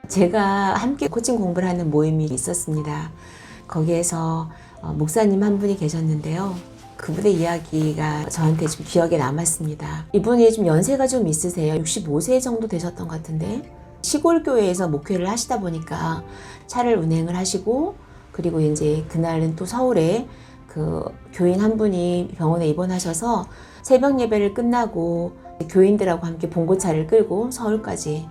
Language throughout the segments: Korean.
제가 함께 코칭 공부를 하는 모임이 있었습니다. 거기에서 목사님 한 분이 계셨는데요. 그분의 이야기가 저한테 좀 기억에 남았습니다. 이분이 좀 연세가 좀 있으세요. 65세 정도 되셨던 것 같은데 시골 교회에서 목회를 하시다 보니까 차를 운행을 하시고, 그리고 이제 그날은 또 서울에 그 교인 한 분이 병원에 입원하셔서 새벽 예배를 끝나고 교인들하고 함께 봉고차를 끌고 서울까지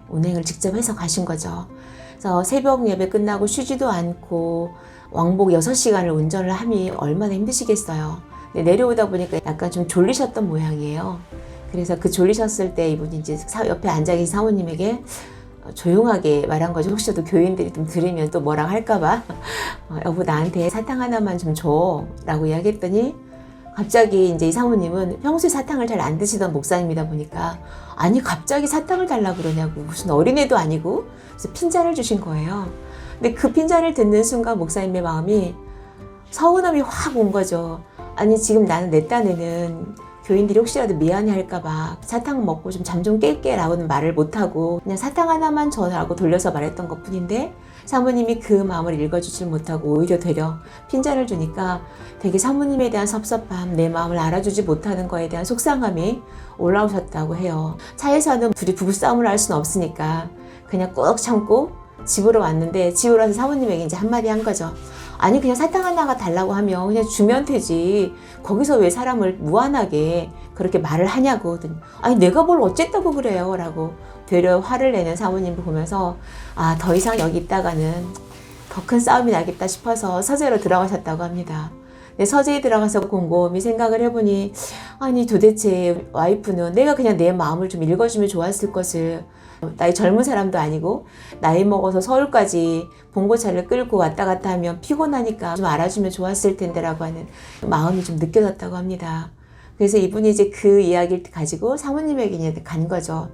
운행을 직접 해서 가신 거죠. 그래서 새벽 예배 끝나고 쉬지도 않고 왕복 6시간을 운전을 하니 얼마나 힘드시겠어요. 근데 내려오다 보니까 약간 좀 졸리셨던 모양이에요. 그래서 그 졸리셨을 때 이분이 이제 옆에 앉아 계신 사모님에게 조용하게 말한 거죠. 혹시라도 교인들이 좀 들으면 또 뭐라고 할까봐 여보 나한테 사탕 하나만 좀 줘 라고 이야기했더니, 갑자기 이제 이 사모님은 평소에 사탕을 잘 안 드시던 목사님이다 보니까 아니 갑자기 사탕을 달라고 그러냐고, 무슨 어린애도 아니고. 그래서 핀잔을 주신 거예요. 근데 그 핀잔을 듣는 순간 목사님의 마음이 서운함이 확 온 거죠. 아니 지금 나는 내 딴에는 교인들이 혹시라도 미안해 할까봐 사탕 먹고 좀 잠 좀 깰게 라고는 말을 못하고 그냥 사탕 하나만 줘라고 돌려서 말했던 것 뿐인데, 사모님이 그 마음을 읽어주질 못하고 오히려 되려 핀잔을 주니까 되게 사모님에 대한 섭섭함, 내 마음을 알아주지 못하는 거에 대한 속상함이 올라오셨다고 해요. 차에서는 둘이 부부싸움을 할 수는 없으니까 그냥 꾹 참고 집으로 왔는데, 집으로 와서 사모님에게 이제 한마디 한 거죠. 아니 그냥 사탕 하나가 달라고 하면 그냥 주면 되지, 거기서 왜 사람을 무한하게 그렇게 말을 하냐고. 아니 내가 뭘 어쨌다고 그래요 라고 되려 화를 내는 사모님을 보면서 더 이상 여기 있다가는 더 큰 싸움이 나겠다 싶어서 서재로 들어가셨다고 합니다. 근데 서재에 들어가서 곰곰이 생각을 해보니, 아니 도대체 와이프는 내가 그냥 내 마음을 좀 읽어주면 좋았을 것을, 나이 젊은 사람도 아니고 나이 먹어서 서울까지 봉고차를 끌고 왔다 갔다 하면 피곤하니까 좀 알아주면 좋았을 텐데 라고 하는 마음이 좀 느껴졌다고 합니다. 그래서 이분이 이제 그 이야기를 가지고 사모님에게 이제 간 거죠.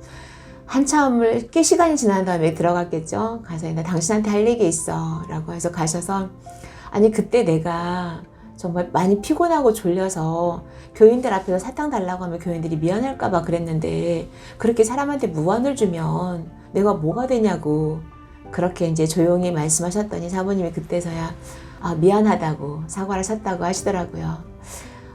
한참을 꽤 시간이 지난 다음에 들어갔겠죠. 가서 나 당신한테 할 얘기 있어 라고 해서 가셔서, 아니 그때 내가 정말 많이 피곤하고 졸려서 교인들 앞에서 사탕 달라고 하면 교인들이 미안할까봐 그랬는데, 그렇게 사람한테 무안을 주면 내가 뭐가 되냐고 그렇게 이제 조용히 말씀하셨더니 사모님이 그때서야 미안하다고 사과를 하셨다고 하시더라고요.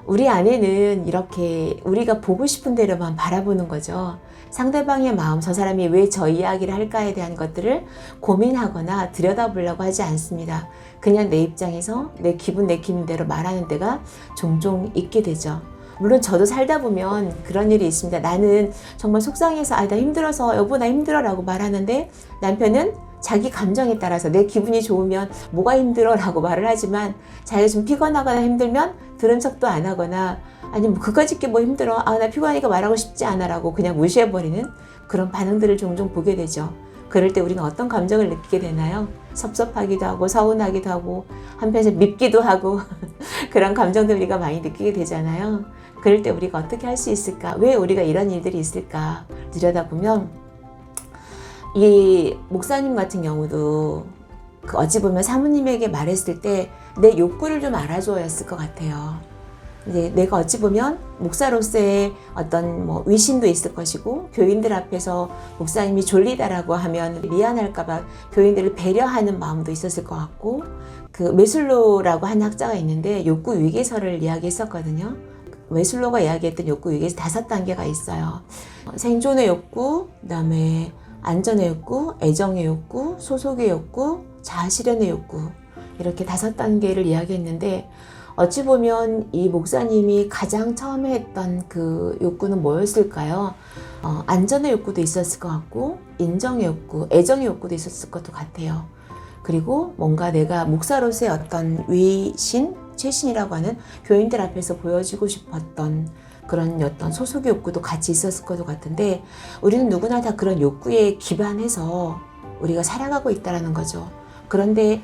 우리 안에는 이렇게 우리가 보고 싶은 대로만 바라보는 거죠. 상대방의 마음, 저 사람이 왜 저 이야기를 할까에 대한 것들을 고민하거나 들여다보려고 하지 않습니다. 그냥 내 입장에서 내 기분 내키는 대로 말하는 데가 종종 있게 되죠. 물론 저도 살다 보면 그런 일이 있습니다. 나는 정말 속상해서 나 힘들어서 여보 나 힘들어 라고 말하는데, 남편은 자기 감정에 따라서 내 기분이 좋으면 뭐가 힘들어 라고 말을 하지만, 자기가 좀 피곤하거나 힘들면 들은 척도 안 하거나, 아니 뭐 그거짓게 뭐 힘들어, 나 피곤하니까 말하고 싶지 않아 라고 그냥 무시해버리는 그런 반응들을 종종 보게 되죠. 그럴 때 우리는 어떤 감정을 느끼게 되나요? 섭섭하기도 하고 서운하기도 하고 한편에서 밉기도 하고 그런 감정들 우리가 많이 느끼게 되잖아요. 그럴 때 우리가 어떻게 할 수 있을까? 왜 우리가 이런 일들이 있을까? 들여다보면 이 목사님 같은 경우도 어찌 보면 사모님에게 말했을 때 내 욕구를 좀 알아줘야 했을 것 같아요. 이제 내가 어찌 보면 목사로서의 어떤 위신도 있을 것이고, 교인들 앞에서 목사님이 졸리다라고 하면 미안할까봐 교인들을 배려하는 마음도 있었을 것 같고, 그 메슬로라고 한 학자가 있는데 욕구 위계설을 이야기했었거든요. 메슬로가 이야기했던 욕구 위계에서 5단계가 있어요. 생존의 욕구, 그다음에 안전의 욕구, 애정의 욕구, 소속의 욕구, 자아실현의 욕구, 이렇게 5단계를 이야기했는데, 어찌 보면 이 목사님이 가장 처음에 했던 그 욕구는 뭐였을까요? 안전의 욕구도 있었을 것 같고, 인정의 욕구, 애정의 욕구도 있었을 것도 같아요. 그리고 뭔가 내가 목사로서의 어떤 위신, 최신이라고 하는 교인들 앞에서 보여주고 싶었던 그런 어떤 소속의 욕구도 같이 있었을 것도 같은데, 우리는 누구나 다 그런 욕구에 기반해서 우리가 살아가고 있다는 거죠. 그런데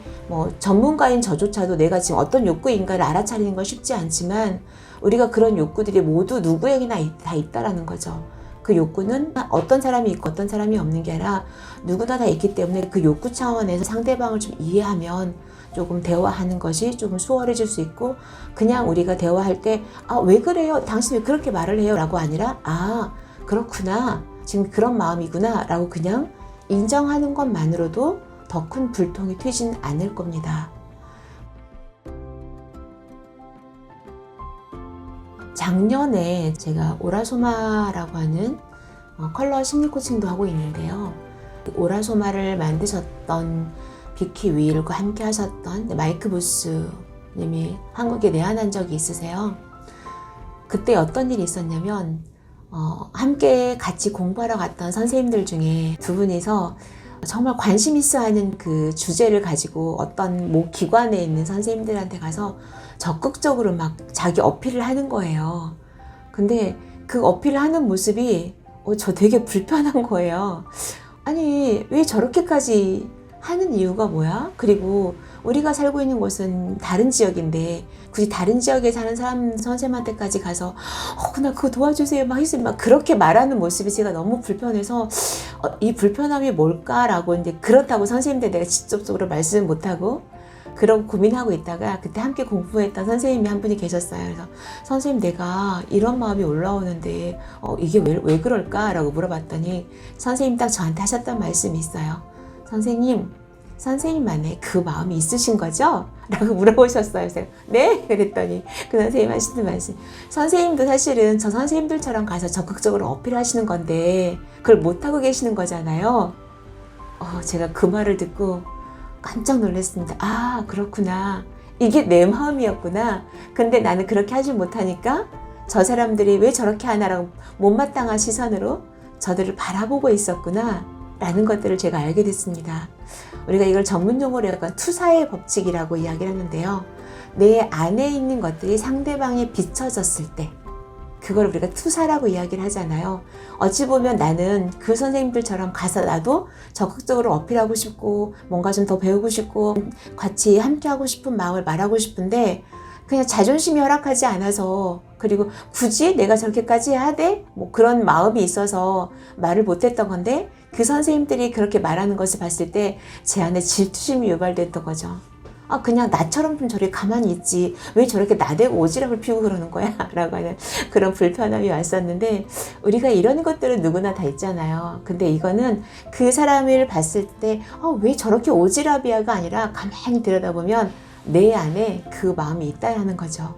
전문가인 저조차도 내가 지금 어떤 욕구인가를 알아차리는 건 쉽지 않지만, 우리가 그런 욕구들이 모두 누구에게나 다 있다라는 거죠. 그 욕구는 어떤 사람이 있고 어떤 사람이 없는 게 아니라 누구나 다 있기 때문에, 그 욕구 차원에서 상대방을 좀 이해하면 조금 대화하는 것이 조금 수월해질 수 있고, 그냥 우리가 대화할 때 왜 그래요? 당신 왜 그렇게 말을 해요? 라고 아니라 그렇구나, 지금 그런 마음이구나 라고 그냥 인정하는 것만으로도 더 큰 불통이 튀진 않을 겁니다. 작년에 제가 오라소마라고 하는 컬러 심리 코칭도 하고 있는데요. 오라소마를 만드셨던 비키 윌과 함께 하셨던 마이크 부스 님이 한국에 내한한 적이 있으세요. 그때 어떤 일이 있었냐면 함께 같이 공부하러 갔던 선생님들 중에 두 분이서 정말 관심 있어 하는 그 주제를 가지고 어떤 모 기관에 있는 선생님들한테 가서 적극적으로 막 자기 어필을 하는 거예요. 근데 그 어필을 하는 모습이 저 되게 불편한 거예요. 아니, 왜 저렇게까지 하는 이유가 뭐야? 그리고 우리가 살고 있는 곳은 다른 지역인데 굳이 다른 지역에 사는 사람 선생님한테까지 가서 나 그거 도와주세요 막 했으면 막 그렇게 말하는 모습이 제가 너무 불편해서 이 불편함이 뭘까라고 이제 그렇다고 선생님한테 내가 직접적으로 말씀을 못하고 그런 고민하고 있다가 그때 함께 공부했던 선생님이 한 분이 계셨어요. 그래서 선생님 내가 이런 마음이 올라오는데 이게 왜 그럴까라고 물어봤더니 선생님 딱 저한테 하셨던 말씀이 있어요. 선생님만의 그 마음이 있으신 거죠? 라고 물어보셨어요. 그래서 네? 그랬더니 그 선생님 하시는 말씀, 선생님도 사실은 저 선생님들처럼 가서 적극적으로 어필하시는 건데 그걸 못하고 계시는 거잖아요. 제가 그 말을 듣고 깜짝 놀랐습니다. 아, 그렇구나. 이게 내 마음이었구나. 근데 나는 그렇게 하지 못하니까 저 사람들이 왜 저렇게 하나라고 못마땅한 시선으로 저들을 바라보고 있었구나 라는 것들을 제가 알게 됐습니다. 우리가 이걸 전문 용어로 약간 투사의 법칙이라고 이야기를 하는데요. 내 안에 있는 것들이 상대방에 비춰졌을 때 그걸 우리가 투사라고 이야기를 하잖아요. 어찌 보면 나는 그 선생님들처럼 가서 나도 적극적으로 어필하고 싶고 뭔가 좀 더 배우고 싶고 같이 함께 하고 싶은 마음을 말하고 싶은데 그냥 자존심이 허락하지 않아서 그리고 굳이 내가 저렇게까지 해야 돼? 뭐 그런 마음이 있어서 말을 못했던 건데 그 선생님들이 그렇게 말하는 것을 봤을 때 제 안에 질투심이 유발됐던 거죠. 그냥 나처럼 좀 저렇게 가만히 있지 왜 저렇게 나대고 오지랖을 피우고 그러는 거야? 라고 하는 그런 불편함이 왔었는데 우리가 이런 것들은 누구나 다 있잖아요. 근데 이거는 그 사람을 봤을 때 왜 저렇게 오지랖이야가 아니라 가만히 들여다보면 내 안에 그 마음이 있다는 거죠.